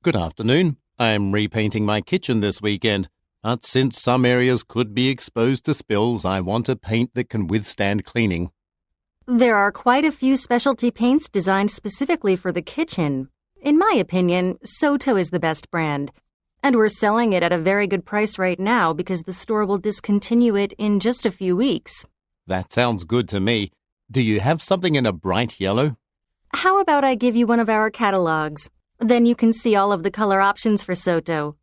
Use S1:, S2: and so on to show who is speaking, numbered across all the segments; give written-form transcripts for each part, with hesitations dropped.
S1: Good afternoon. I'm repainting my kitchen this weekend, but since some areas could be exposed to spills, I want a paint that can withstand cleaning.
S2: There are quite a few specialty paints designed specifically for the kitchen. In my opinion, Soto is the best brand. And we're selling it at a very good price right now because the store will discontinue it in just a few weeks.
S1: That sounds good to me. Do you have something in a bright yellow?
S2: How about I give you one of our catalogs? Then you can see all of the color options for Soto.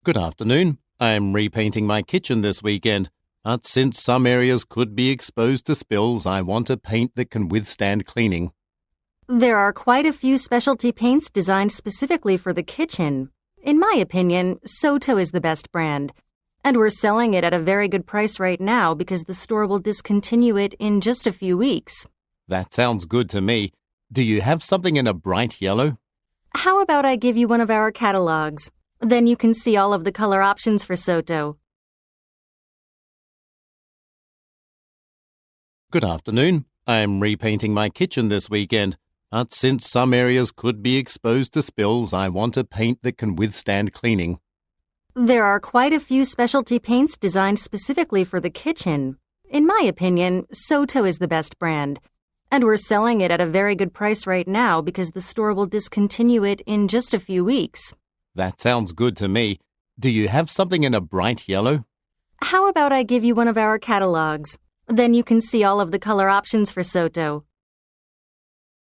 S1: Good afternoon. I'm repainting my kitchen this weekend, but since some areas could be exposed to spills, I want a paint that can withstand cleaning.
S2: There are quite a few specialty paints designed specifically for the kitchen. In my opinion, Soto is the best brand. And we're selling it at a very good price right now because the store will discontinue it in just a few weeks.
S1: That sounds good to me. Do you have something in a bright yellow?
S2: How about I give you one of our catalogs? Then you can see all of the color options for Soto.
S1: Good afternoon. I'm repainting my kitchen this weekend, but since some areas could be exposed to spills, I want a paint that can withstand cleaning.
S2: There are quite a few specialty paints designed specifically for the kitchen. In my opinion, Soto is the best brand. And we're selling it at a very good price right now because the store will discontinue it in just a few weeks.
S1: That sounds good to me. Do you have something in a bright yellow?
S2: How about I give you one of our catalogs? Then you can see all of the color options for Soto.